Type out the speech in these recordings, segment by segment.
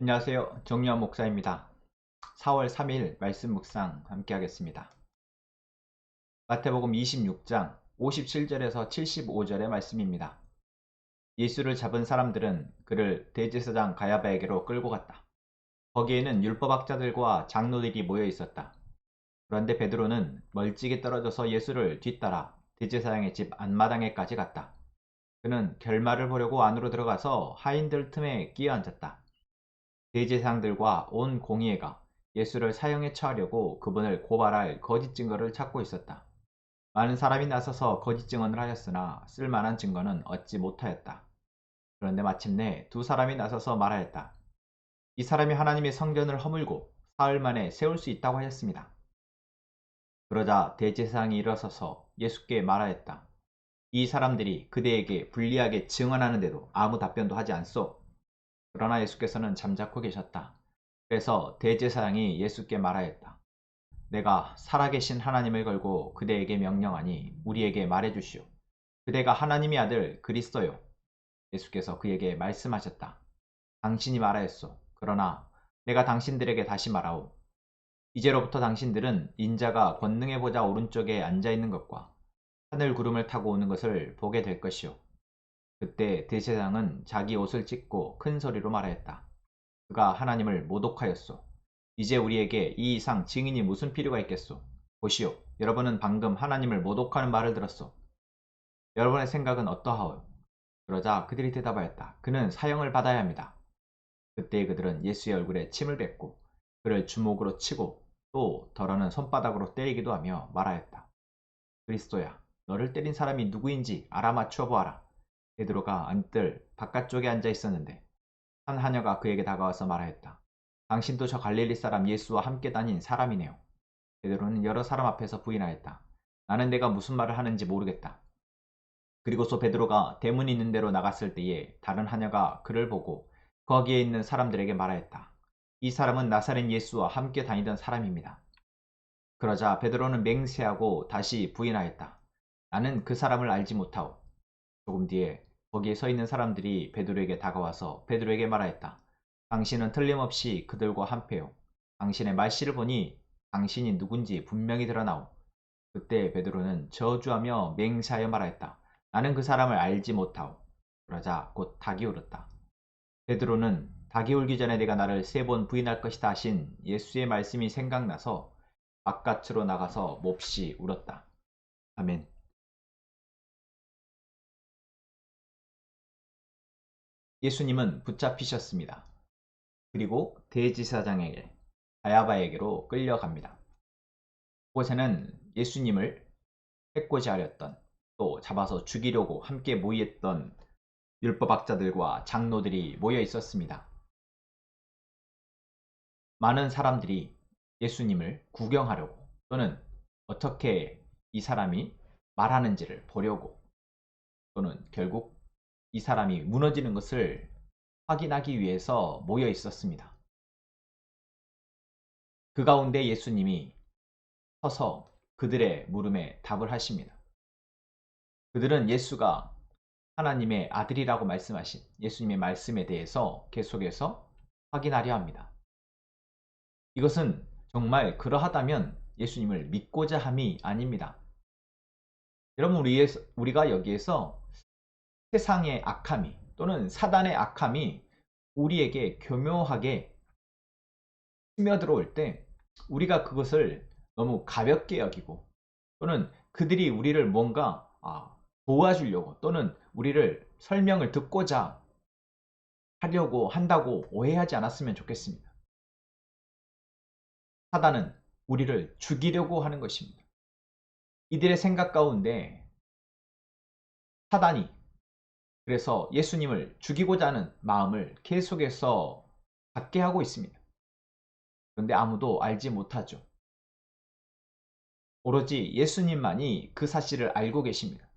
안녕하세요. 정유한 목사입니다. 4월 3일 말씀 묵상 함께 하겠습니다. 마태복음 26장 57절에서 75절의 말씀입니다. 예수를 잡은 사람들은 그를 대제사장 가야바에게로 끌고 갔다. 거기에는 율법학자들과 장로들이 모여 있었다. 그런데 베드로는 멀찍이 떨어져서 예수를 뒤따라 대제사장의 집 안마당에까지 갔다. 그는 결말을 보려고 안으로 들어가서 하인들 틈에 끼어 앉았다. 대제사장들과 온 공의회가 예수를 사형에 처하려고 그분을 고발할 거짓 증거를 찾고 있었다. 많은 사람이 나서서 거짓 증언을 하였으나 쓸만한 증거는 얻지 못하였다. 그런데 마침내 두 사람이 나서서 말하였다. 이 사람이 하나님의 성전을 허물고 사흘 만에 세울 수 있다고 하였습니다. 그러자 대제사장이 일어서서 예수께 말하였다. 이 사람들이 그대에게 불리하게 증언하는데도 아무 답변도 하지 않소. 그러나 예수께서는 잠자코 계셨다. 그래서 대제사장이 예수께 말하였다. 내가 살아계신 하나님을 걸고 그대에게 명령하니 우리에게 말해주시오. 그대가 하나님의 아들 그리스도요. 예수께서 그에게 말씀하셨다. 당신이 말하였소. 그러나 내가 당신들에게 다시 말하오. 이제로부터 당신들은 인자가 권능의 보좌 오른쪽에 앉아있는 것과 하늘 구름을 타고 오는 것을 보게 될 것이오. 그때 대제사장은 자기 옷을 찢고 큰 소리로 말하였다. 그가 하나님을 모독하였소. 이제 우리에게 이 이상 증인이 무슨 필요가 있겠소? 보시오. 여러분은 방금 하나님을 모독하는 말을 들었소. 여러분의 생각은 어떠하오? 그러자 그들이 대답하였다. 그는 사형을 받아야 합니다. 그때 그들은 예수의 얼굴에 침을 뱉고 그를 주먹으로 치고 또 더러는 손바닥으로 때리기도 하며 말하였다. 그리스도야, 너를 때린 사람이 누구인지 알아맞혀 보아라. 베드로가 안뜰 바깥쪽에 앉아 있었는데 한 하녀가 그에게 다가와서 말하였다. 당신도 저 갈릴리 사람 예수와 함께 다닌 사람이네요. 베드로는 여러 사람 앞에서 부인하였다. 나는 내가 무슨 말을 하는지 모르겠다. 그리고서 베드로가 대문이 있는 데로 나갔을 때에 다른 하녀가 그를 보고 거기에 있는 사람들에게 말하였다. 이 사람은 나사렛 예수와 함께 다니던 사람입니다. 그러자 베드로는 맹세하고 다시 부인하였다. 나는 그 사람을 알지 못하오. 조금 뒤에 거기에 서 있는 사람들이 베드로에게 다가와서 베드로에게 말하였다. 당신은 틀림없이 그들과 한패요. 당신의 말씨를 보니 당신이 누군지 분명히 드러나오. 그때 베드로는 저주하며 맹세하여 말하였다. 나는 그 사람을 알지 못하오. 그러자 곧 닭이 울었다. 베드로는 닭이 울기 전에 내가 나를 3번 부인할 것이다 하신 예수의 말씀이 생각나서 바깥으로 나가서 몹시 울었다. 아멘. 예수님은 붙잡히셨습니다. 그리고 대지사장에게 가야바에게로 끌려갑니다. 그곳에는 예수님을 해코지 하렸던 또 잡아서 죽이려고 함께 모였던 율법학자들과 장로들이 모여 있었습니다. 많은 사람들이 예수님을 구경하려고 또는 어떻게 이 사람이 말하는지를 보려고 또는 결국 이 사람이 무너지는 것을 확인하기 위해서 모여 있었습니다. 그 가운데 예수님이 서서 그들의 물음에 답을 하십니다. 그들은 예수가 하나님의 아들이라고 말씀하신 예수님의 말씀에 대해서 계속해서 확인하려 합니다. 이것은 정말 그러하다면 예수님을 믿고자 함이 아닙니다. 여러분, 우리가 여기에서 세상의 악함이 또는 사단의 악함이 우리에게 교묘하게 스며들어올 때 우리가 그것을 너무 가볍게 여기고 또는 그들이 우리를 뭔가 도와주려고 또는 우리를 설명을 듣고자 하려고 한다고 오해하지 않았으면 좋겠습니다. 사단은 우리를 죽이려고 하는 것입니다. 이들의 생각 가운데 사단이 그래서 예수님을 죽이고자 하는 마음을 계속해서 갖게 하고 있습니다. 그런데 아무도 알지 못하죠. 오로지 예수님만이 그 사실을 알고 계십니다.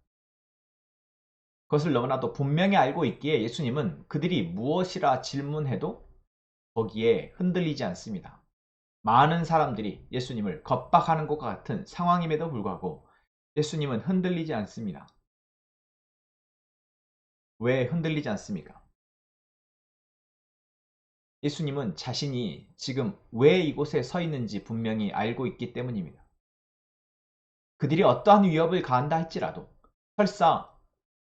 그것을 너무나도 분명히 알고 있기에 예수님은 그들이 무엇이라 질문해도 거기에 흔들리지 않습니다. 많은 사람들이 예수님을 겁박하는 것과 같은 상황임에도 불구하고 예수님은 흔들리지 않습니다. 왜 흔들리지 않습니까? 예수님은 자신이 지금 왜 이곳에 서 있는지 분명히 알고 있기 때문입니다. 그들이 어떠한 위협을 가한다 할지라도, 설사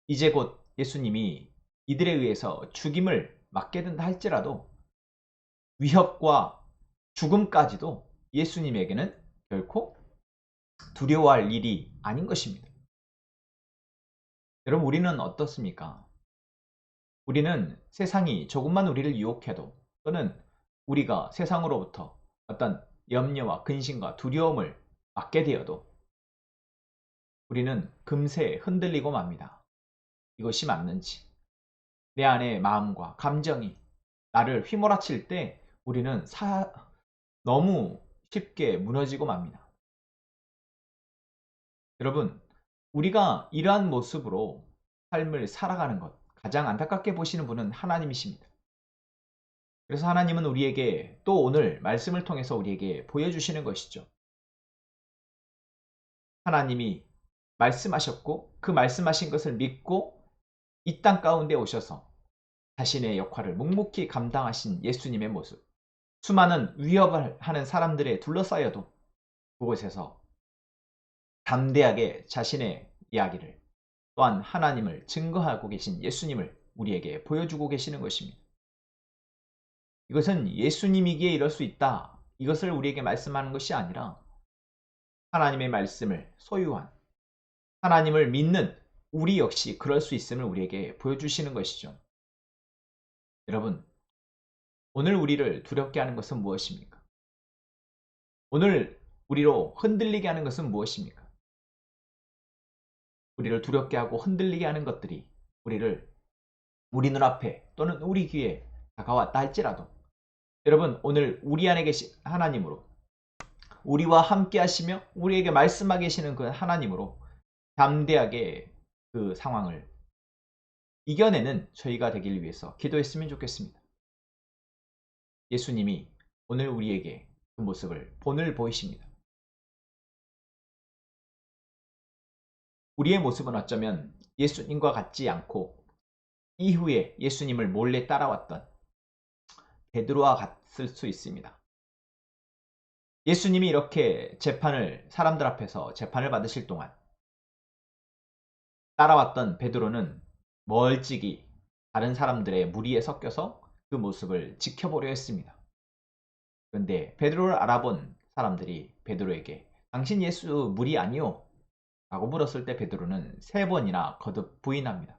이제 곧 예수님이 이들에 의해서 죽임을 맞게 된다 할지라도 위협과 죽음까지도 예수님에게는 결코 두려워할 일이 아닌 것입니다. 여러분, 우리는 어떻습니까? 우리는 세상이 조금만 우리를 유혹해도, 또는 우리가 세상으로부터 어떤 염려와 근심과 두려움을 받게 되어도 우리는 금세 흔들리고 맙니다. 이것이 맞는지. 내 안의 마음과 감정이 나를 휘몰아칠 때 우리는 너무 쉽게 무너지고 맙니다. 여러분, 우리가 이러한 모습으로 삶을 살아가는 것, 가장 안타깝게 보시는 분은 하나님이십니다. 그래서 하나님은 우리에게 또 오늘 말씀을 통해서 우리에게 보여주시는 것이죠. 하나님이 말씀하셨고 그 말씀하신 것을 믿고 이 땅 가운데 오셔서 자신의 역할을 묵묵히 감당하신 예수님의 모습. 수많은 위협을 하는 사람들에 둘러싸여도 그곳에서 담대하게 자신의 이야기를, 또한 하나님을 증거하고 계신 예수님을 우리에게 보여주고 계시는 것입니다. 이것은 예수님이기에 이럴 수 있다, 이것을 우리에게 말씀하는 것이 아니라 하나님의 말씀을 소유한, 하나님을 믿는 우리 역시 그럴 수 있음을 우리에게 보여주시는 것이죠. 여러분, 오늘 우리를 두렵게 하는 것은 무엇입니까? 오늘 우리로 흔들리게 하는 것은 무엇입니까? 우리를 두렵게 하고 흔들리게 하는 것들이 우리 눈앞에 또는 우리 귀에 다가왔다 할지라도, 여러분, 오늘 우리 안에 계신 하나님으로, 우리와 함께 하시며 우리에게 말씀하고 계시는 그 하나님으로 담대하게 그 상황을 이겨내는 저희가 되길 위해서 기도했으면 좋겠습니다. 예수님이 오늘 우리에게 그 모습을 본을 보이십니다. 우리의 모습은 어쩌면 예수님과 같지 않고 이후에 예수님을 몰래 따라왔던 베드로와 같을 수 있습니다. 예수님이 이렇게 사람들 앞에서 재판을 받으실 동안 따라왔던 베드로는 멀찍이 다른 사람들의 무리에 섞여서 그 모습을 지켜보려 했습니다. 그런데 베드로를 알아본 사람들이 베드로에게 당신 예수 무리 아니오? 라고 물었을 때 베드로는 3번이나 거듭 부인합니다.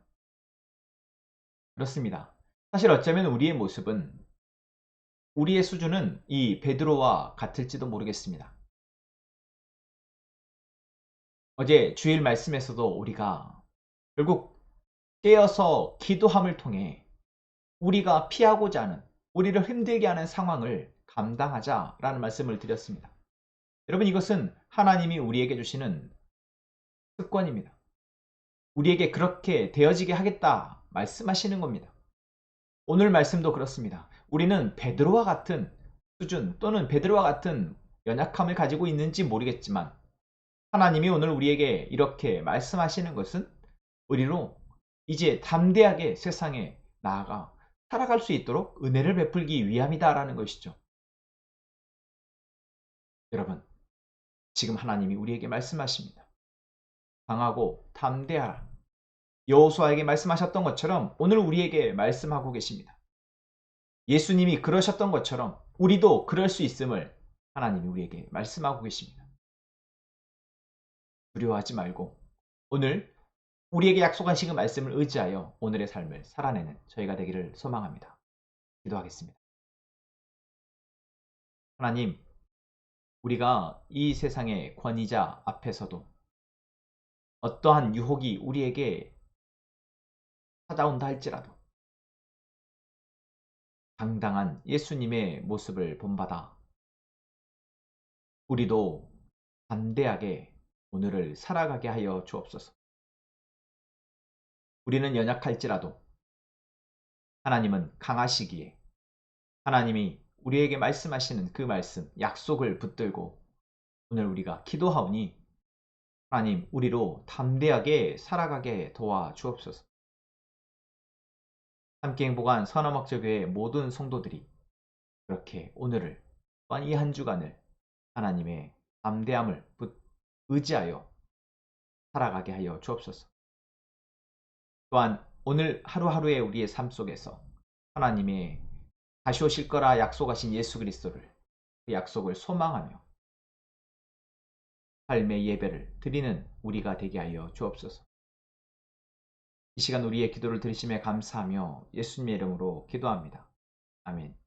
그렇습니다. 사실 어쩌면 우리의 수준은 이 베드로와 같을지도 모르겠습니다. 어제 주일 말씀에서도 우리가 결국 깨어서 기도함을 통해 우리가 피하고자 하는, 우리를 힘들게 하는 상황을 감당하자라는 말씀을 드렸습니다. 여러분, 이것은 하나님이 우리에게 주시는 습관입니다. 우리에게 그렇게 되어지게 하겠다 말씀하시는 겁니다. 오늘 말씀도 그렇습니다. 우리는 베드로와 같은 수준 또는 베드로와 같은 연약함을 가지고 있는지 모르겠지만 하나님이 오늘 우리에게 이렇게 말씀하시는 것은 우리로 이제 담대하게 세상에 나아가 살아갈 수 있도록 은혜를 베풀기 위함이다라는 것이죠. 여러분, 지금 하나님이 우리에게 말씀하십니다. 강하고 담대하라. 여호수아에게 말씀하셨던 것처럼 오늘 우리에게 말씀하고 계십니다. 예수님이 그러셨던 것처럼 우리도 그럴 수 있음을 하나님이 우리에게 말씀하고 계십니다. 두려워하지 말고 오늘 우리에게 약속하신 그 말씀을 의지하여 오늘의 삶을 살아내는 저희가 되기를 소망합니다. 기도하겠습니다. 하나님, 우리가 이 세상의 권위자 앞에서도 어떠한 유혹이 우리에게 찾아온다 할지라도 당당한 예수님의 모습을 본받아 우리도 담대하게 오늘을 살아가게 하여 주옵소서. 우리는 연약할지라도 하나님은 강하시기에 하나님이 우리에게 말씀하시는 그 말씀, 약속을 붙들고 오늘 우리가 기도하오니 하나님, 우리로 담대하게 살아가게 도와 주옵소서. 함께 행복한 선화목적교회 모든 성도들이 그렇게 오늘을 또한 이 한 주간을 하나님의 담대함을 의지하여 살아가게 하여 주옵소서. 또한 오늘 하루하루의 우리의 삶 속에서 하나님의 다시 오실 거라 약속하신 예수 그리스도를, 그 약속을 소망하며 삶의 예배를 드리는 우리가 되게 하여 주옵소서. 이 시간 우리의 기도를 들으심에 감사하며 예수님의 이름으로 기도합니다. 아멘.